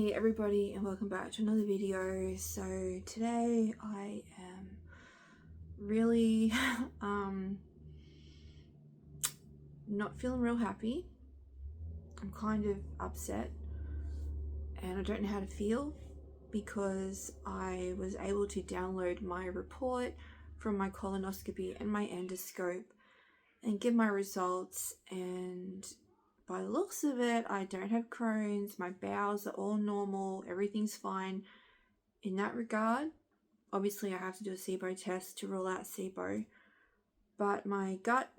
Hey everybody, and welcome back to another video. So today I am really not feeling real happy. I'm kind of upset and I don't know how to feel because I was able to download my report from my colonoscopy and my endoscope and give my results, and by the looks of it, I don't have Crohn's, my bowels are all normal, everything's fine in that regard. Obviously, I have to do a SIBO test to rule out SIBO, but my gut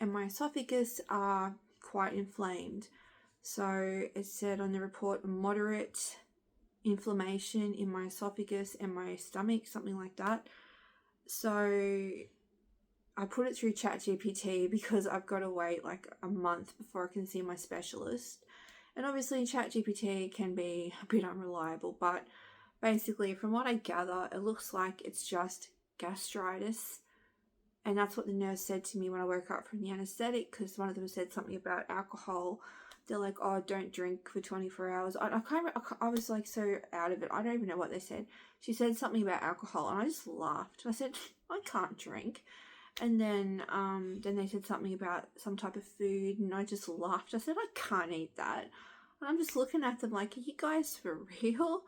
and my esophagus are quite inflamed. So it said on the report moderate inflammation in my esophagus and my stomach, something like that. So I put it through ChatGPT because I've got to wait like a month before I can see my specialist. And obviously ChatGPT can be a bit unreliable, but basically from what I gather, it looks like it's just gastritis. And that's what the nurse said to me when I woke up from the anesthetic, because one of them said something about alcohol. They're like, oh, don't drink for 24 hours. I was like so out of it. I don't even know what they said. She said something about alcohol and I just laughed. I said, I can't drink. And then they said something about some type of food and I just laughed. I said, I can't eat that. And I'm just looking at them like, are you guys for real?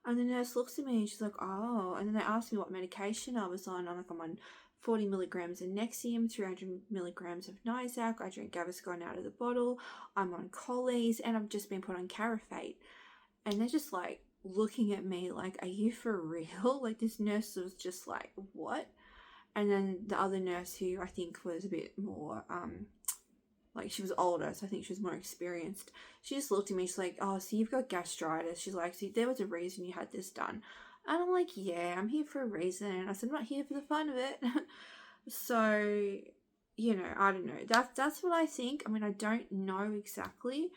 And the nurse looks at me and she's like, oh. And then they asked me what medication I was on. I'm like, I'm on 40 milligrams of Nexium, 300 milligrams of Nyzac. I drink Gaviscon out of the bottle. I'm on Collies and I've just been put on Carafate. And they're just like looking at me like, are you for real? Like this nurse was just like, what? And then the other nurse, who I think was a bit more, like she was older, so I think she was more experienced, she just looked at me, she's like, oh, so you've got gastritis. She's like, see, there was a reason you had this done. And I'm like, yeah, I'm here for a reason. And I said, I'm not here for the fun of it. So, you know, I don't know. That's what I think. I mean, I don't know exactly.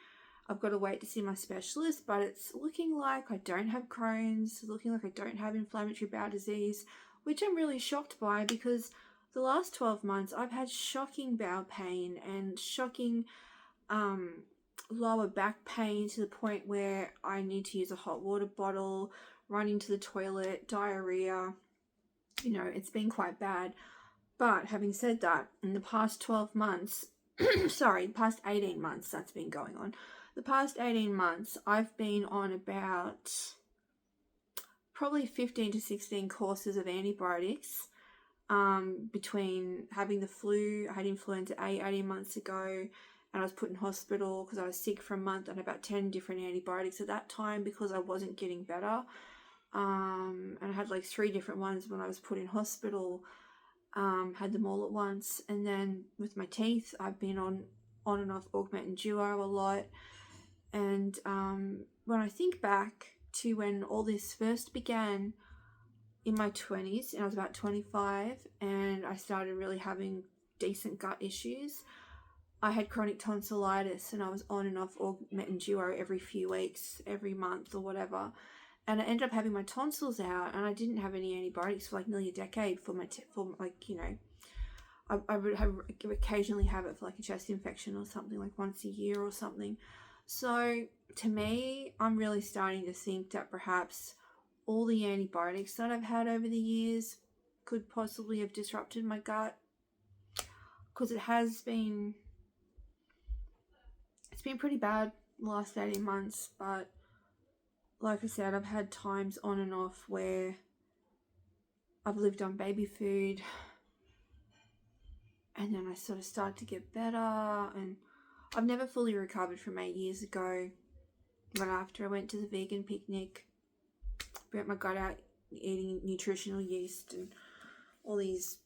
I've got to wait to see my specialist, but it's looking like I don't have Crohn's, looking like I don't have inflammatory bowel disease, which I'm really shocked by because the last 12 months I've had shocking bowel pain and shocking lower back pain to the point where I need to use a hot water bottle, running to the toilet, diarrhea. You know, it's been quite bad. But having said that, in the past 12 months, past 18 months that's been going on. The past 18 months, I've been on about probably 15 to 16 courses of antibiotics between having the flu. I had influenza A 18 months ago and I was put in hospital because I was sick for a month and about 10 different antibiotics at that time because I wasn't getting better. And I had like 3 different ones when I was put in hospital, had them all at once. And then with my teeth, I've been on and off Augmentin Duo a lot. And when I think back to when all this first began in my 20s, and I was about 25, and I started really having decent gut issues. I had chronic tonsillitis and I was on and off Augmentin Duo every few weeks, every month or whatever. And I ended up having my tonsils out and I didn't have any antibiotics for like nearly a decade for like, you know, I would occasionally have it for like a chest infection or something, like once a year or something. So to me, I'm really starting to think that perhaps all the antibiotics that I've had over the years could possibly have disrupted my gut, because it's been pretty bad the last 18 months. But like I said, I've had times on and off where I've lived on baby food and then I sort of started to get better, and I've never fully recovered from 8 years ago when after I went to the vegan picnic, burnt my gut out eating nutritional yeast and all these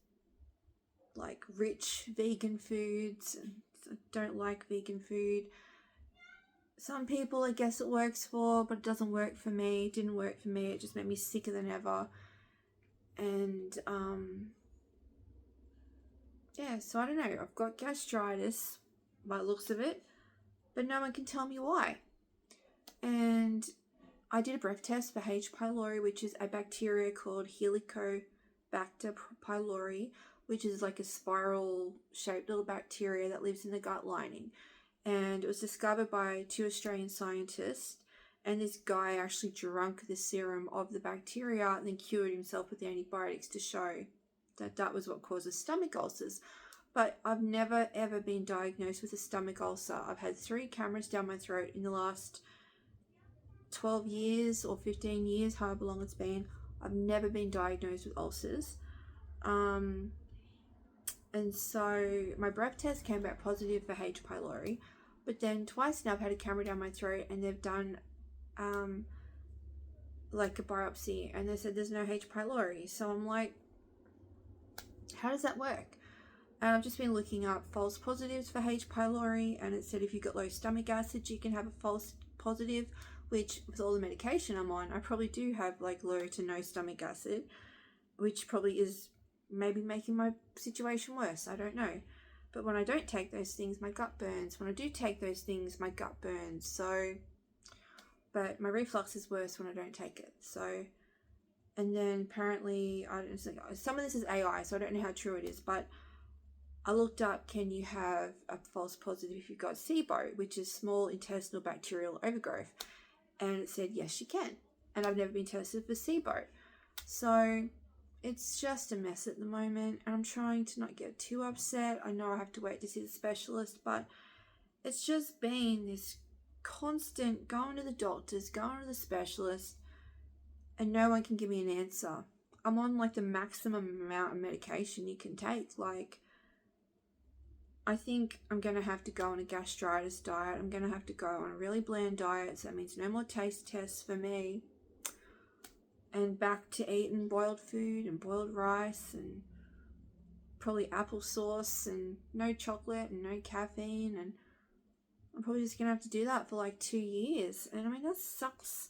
like rich vegan foods, and I don't like vegan food. Some people I guess it works for, but it doesn't work for me. It didn't work for me. It just made me sicker than ever. And yeah, so I don't know. I've got gastritis by the looks of it, but no one can tell me why. And I did a breath test for H. pylori, which is a bacteria called Helicobacter pylori, which is like a spiral shaped little bacteria that lives in the gut lining. And it was discovered by 2 Australian scientists, And this guy actually drank the serum of the bacteria and then cured himself with antibiotics to show that that was what causes stomach ulcers. But I've never ever been diagnosed with a stomach ulcer. I've had 3 cameras down my throat in the last 12 years or 15 years, however long it's been. I've never been diagnosed with ulcers. And so my breath test came back positive for H. pylori. But then twice now I've had a camera down my throat and they've done like a biopsy and they said there's no H. pylori. So I'm like, how does that work? And I've just been looking up false positives for H. pylori, and it said if you've got low stomach acid, you can have a false positive, which with all the medication I'm on, I probably do have like low to no stomach acid, which probably is maybe making my situation worse. I don't know. But when I don't take those things, my gut burns. When I do take those things, my gut burns. So, but my reflux is worse when I don't take it. So, and then apparently, some of this is AI, so I don't know how true it is, but I looked up, can you have a false positive if you've got SIBO, which is small intestinal bacterial overgrowth? And it said, yes, you can. And I've never been tested for SIBO. So it's just a mess at the moment. And I'm trying to not get too upset. I know I have to wait to see the specialist, but it's just been this constant going to the doctors, going to the specialist, and no one can give me an answer. I'm on like the maximum amount of medication you can take. Like, I think I'm going to have to go on a gastritis diet. I'm going to have to go on a really bland diet. So that means no more taste tests for me. And back to eating boiled food and boiled rice and probably applesauce and no chocolate and no caffeine. And I'm probably just going to have to do that for like 2 years. And I mean, that sucks.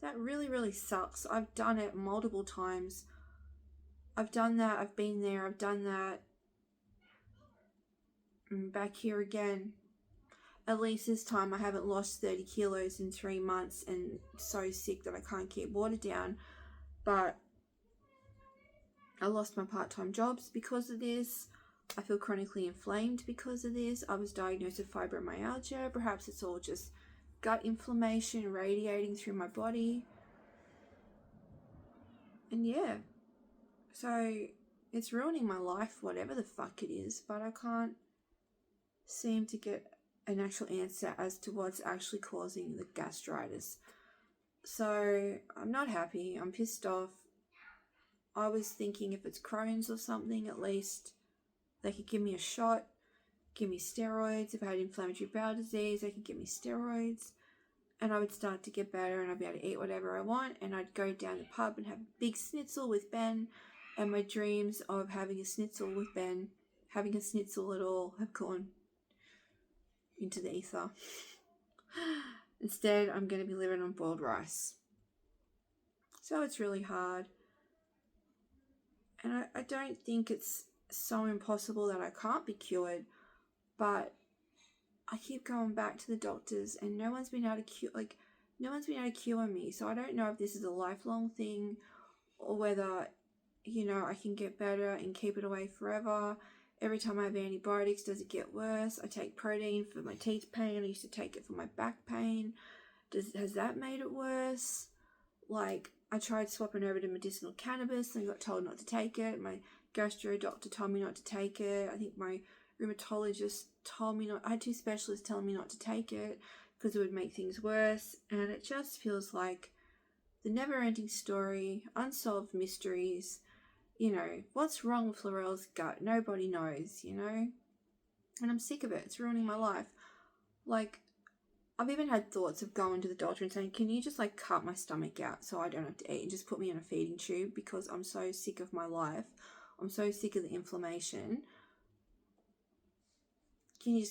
That really, really sucks. I've done it multiple times. I've done that. I've been there. I've done that. Back here again. At least this time I haven't lost 30 kilos in 3 months and so sick that I can't keep water down. But I lost my part-time jobs because of this. I feel chronically inflamed because of this. I was diagnosed with fibromyalgia. Perhaps it's all just gut inflammation radiating through my body. And yeah, so it's ruining my life, whatever the fuck it is, but I can't seem to get an actual answer as to what's actually causing the gastritis. So I'm not happy. I'm pissed off. I was thinking if it's Crohn's or something, at least they could give me a shot, give me steroids. If I had inflammatory bowel disease, they could give me steroids and I would start to get better and I'd be able to eat whatever I want, and I'd go down the pub and have a big schnitzel with Ben. And my dreams of having a schnitzel with Ben, having a schnitzel at all, have gone into the ether. Instead, I'm going to be living on boiled rice. So it's really hard. And I don't think it's so impossible that I can't be cured, but I keep going back to the doctors and no one's been able to cure me. So I don't know if this is a lifelong thing or whether, I can get better and keep it away forever. Every time I have antibiotics, does it get worse? I take protein for my teeth pain. I used to take it for my back pain. Has that made it worse? Like, I tried swapping over to medicinal cannabis and got told not to take it. My gastro doctor told me not to take it. I think my rheumatologist told me not. I had 2 specialists telling me not to take it because it would make things worse. And it just feels like the never-ending story, unsolved mysteries. What's wrong with Laurel's gut? Nobody knows, And I'm sick of it. It's ruining my life. Like, I've even had thoughts of going to the doctor and saying, can you just cut my stomach out so I don't have to eat and just put me in a feeding tube because I'm so sick of my life. I'm so sick of the inflammation. Can you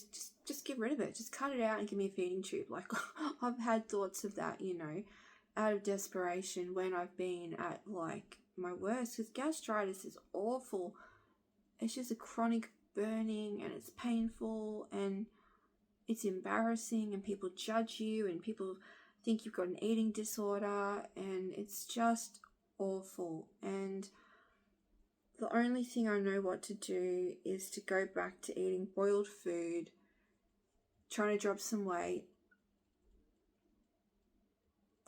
just get rid of it? Just cut it out and give me a feeding tube. I've had thoughts of that, out of desperation when I've been at my worst, because gastritis is awful. It's just a chronic burning and it's painful and it's embarrassing and people judge you and people think you've got an eating disorder and it's just awful. And the only thing I know what to do is to go back to eating boiled food, trying to drop some weight,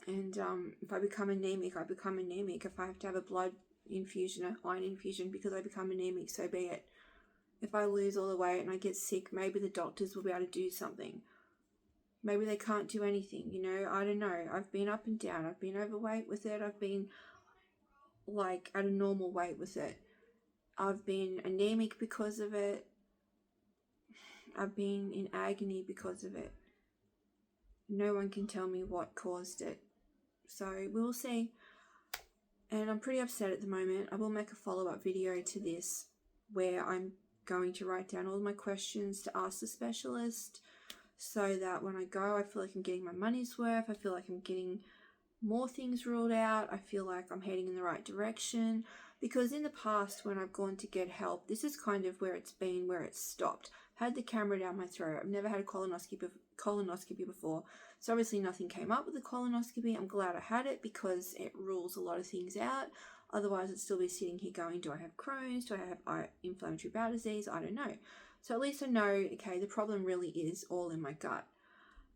And if I become anemic, I become anemic. If I have to have a blood infusion, an iron infusion because I become anemic, so be it. If I lose all the weight and I get sick, maybe the doctors will be able to do something. Maybe they can't do anything, you know, I don't know. I've been up and down. I've been overweight with it. I've been like at a normal weight with it. I've been anemic because of it. I've been in agony because of it. No one can tell me what caused it. So we'll see. And I'm pretty upset at the moment. I will make a follow-up video to this where I'm going to write down all my questions to ask the specialist, so that when I go, I feel like I'm getting my money's worth. I feel like I'm getting more things ruled out. I feel like I'm heading in the right direction. Because in the past, when I've gone to get help, this is kind of where it's been, where it's stopped. Had the camera down my throat. I've never had a colonoscopy before. So obviously nothing came up with the colonoscopy. I'm glad I had it because it rules a lot of things out. Otherwise, I'd still be sitting here going, do I have Crohn's? Do I have inflammatory bowel disease? I don't know. So at least I know, okay, the problem really is all in my gut.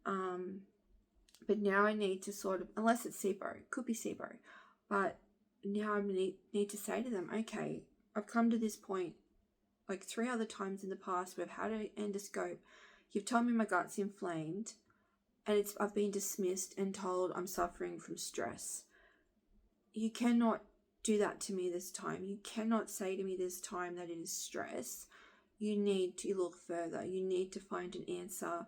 But now I need to sort of, unless it's SIBO, it could be SIBO, but now I need to say to them, okay, I've come to this point like 3 other times in the past. We've had an endoscope. You've told me my gut's inflamed, and I've been dismissed and told I'm suffering from stress. You cannot do that to me this time. You cannot say to me this time that it is stress. You need to look further. You need to find an answer,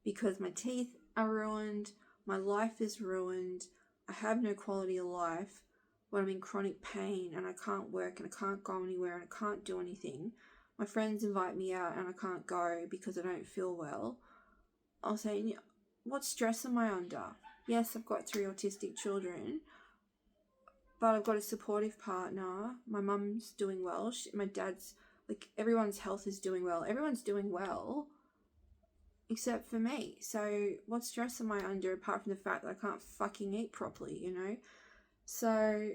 because my teeth are ruined. My life is ruined. I have no quality of life when I'm in chronic pain and I can't work and I can't go anywhere and I can't do anything. My friends invite me out and I can't go because I don't feel well. I'll say, what stress am I under? Yes, I've got 3 autistic children, but I've got a supportive partner. My mum's doing well. My dad's, like, everyone's health is doing well. Everyone's doing well except for me. So what stress am I under apart from the fact that I can't fucking eat properly, you know? So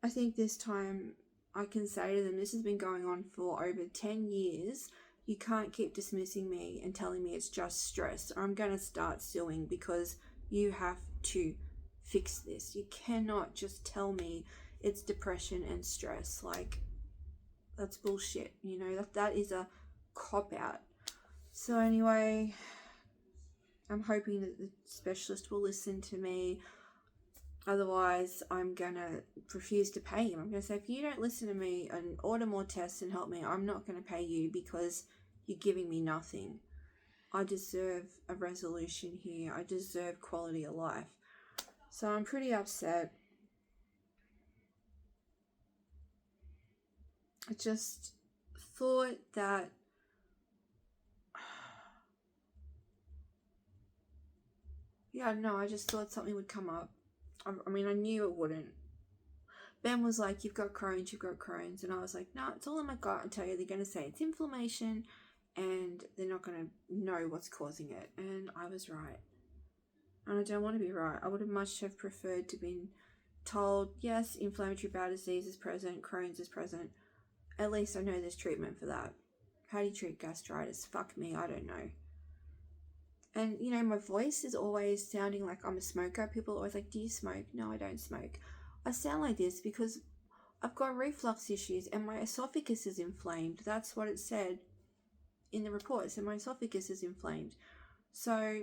I think this time I can say to them, this has been going on for over 10 years. You can't keep dismissing me and telling me it's just stress, or I'm going to start suing, because you have to fix this. You cannot just tell me it's depression and stress. Like, that's bullshit, you know? That is a cop-out. So anyway, I'm hoping that the specialist will listen to me. Otherwise, I'm going to refuse to pay him. I'm going to say, if you don't listen to me and order more tests and help me, I'm not going to pay you because you're giving me nothing. I deserve a resolution here. I deserve quality of life. So I'm pretty upset. I just thought that I just thought something would come up. I mean, I knew it wouldn't. Ben was like, you've got Crohn's. And I was like, no, it's all in my gut. I tell you, they're going to say it's inflammation and they're not going to know what's causing it. And I was right. And I don't want to be right. I would have much have preferred to been told, yes, inflammatory bowel disease is present, Crohn's is present. At least I know there's treatment for that. How do you treat gastritis? Fuck me, I don't know. And, you know, my voice is always sounding like I'm a smoker. People are always like, do you smoke? No, I don't smoke. I sound like this because I've got reflux issues and my esophagus is inflamed. That's what it said in the report. It said my esophagus is inflamed. So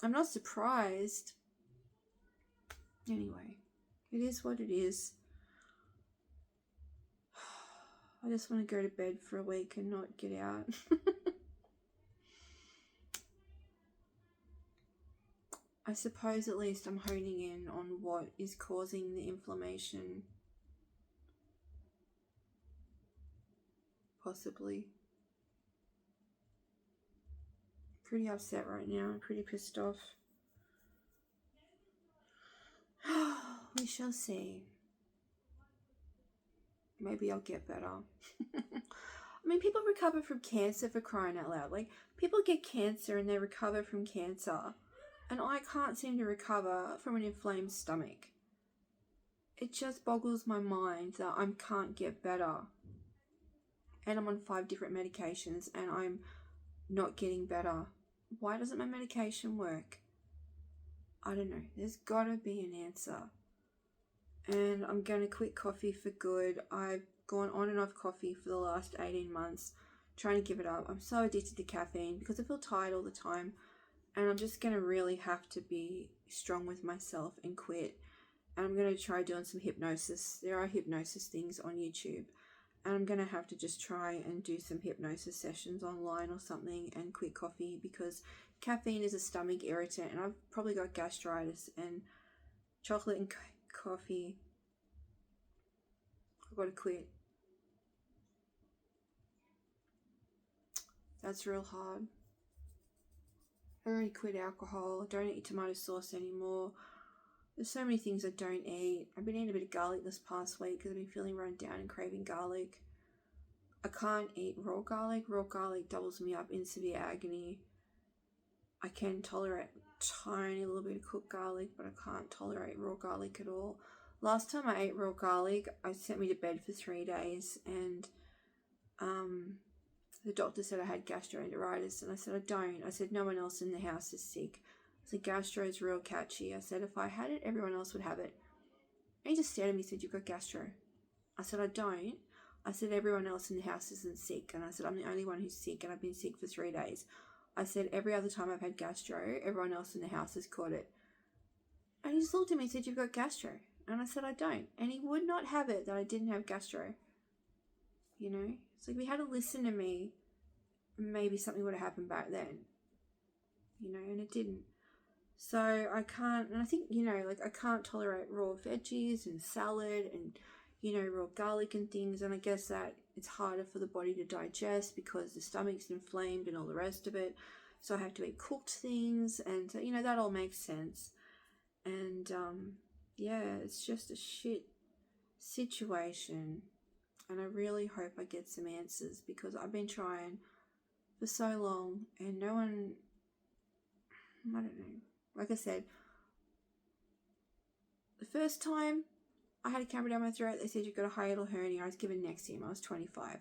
I'm not surprised. Anyway, it is what it is. I just want to go to bed for a week and not get out. I suppose at least I'm honing in on what is causing the inflammation. Possibly. Pretty upset right now. I'm pretty pissed off. We shall see. Maybe I'll get better. I mean, people recover from cancer, for crying out loud. Like, people get cancer and they recover from cancer. And I can't seem to recover from an inflamed stomach. It just boggles my mind that I can't get better. And I'm on 5 different medications and I'm not getting better. Why doesn't my medication work? I don't know. There's gotta be an answer. And I'm going to quit coffee for good. I've gone on and off coffee for the last 18 months, trying to give it up. I'm so addicted to caffeine because I feel tired all the time. And I'm just going to really have to be strong with myself and quit. And I'm going to try doing some hypnosis. There are hypnosis things on YouTube. And I'm going to have to just try and do some hypnosis sessions online or something and quit coffee, because caffeine is a stomach irritant and I've probably got gastritis, and chocolate and coffee, I've got to quit. That's real hard. I already quit alcohol. I don't eat tomato sauce anymore. There's so many things I don't eat. I've been eating a bit of garlic this past week because I've been feeling run down and craving garlic. I can't eat raw garlic. Raw garlic doubles me up in severe agony. I can tolerate tiny little bit of cooked garlic, but I can't tolerate raw garlic at all. Last time I ate raw garlic, I sent me to bed for 3 days, and the doctor said I had gastroenteritis, and I said I don't. I said no one else in the house is sick. I said gastro is real catchy. I said if I had it, everyone else would have it. And he just stared at me and said, you've got gastro. I said I don't. I said everyone else in the house isn't sick, and I said I'm the only one who's sick, and I've been sick for 3 days. I said every other time I've had gastro, everyone else in the house has caught it. And he just looked at me and said, you've got gastro. And I said I don't. And he would not have it that I didn't have gastro. You know? It's like, if he had to listen to me, maybe something would have happened back then. You know, and it didn't. So I can't, and I think, you know, like I can't tolerate raw veggies and salad and, you know, raw garlic and things. And I guess that it's harder for the body to digest because the stomach's inflamed and all the rest of it. So I have to eat cooked things, and, you know, that all makes sense. And, yeah, it's just a shit situation. And I really hope I get some answers, because I've been trying for so long and no one, I don't know. Like I said, the first time I had a camera down my throat, they said you've got a hiatal hernia. I was given Nexium. I was 25.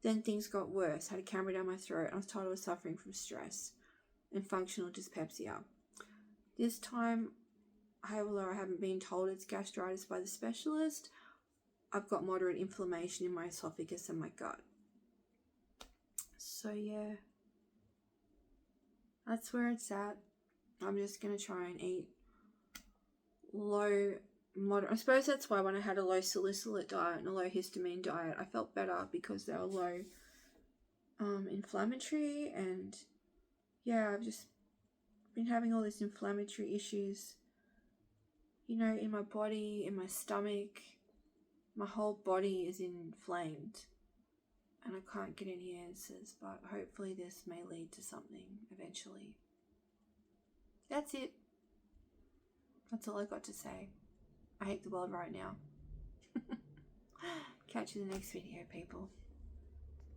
Then things got worse. I had a camera down my throat. I was told I was suffering from stress and functional dyspepsia. This time, although I haven't been told it's gastritis by the specialist, I've got moderate inflammation in my esophagus and my gut. So yeah, that's where it's at. I'm just going to try and eat moderate. I suppose that's why when I had a low salicylate diet and a low histamine diet, I felt better, because they were low inflammatory. And yeah, I've just been having all these inflammatory issues, you know, in my body, in my stomach. My whole body is inflamed and I can't get any answers, but hopefully this may lead to something eventually. That's it. That's all I got to say. I hate the world right now. Catch you in the next video, people.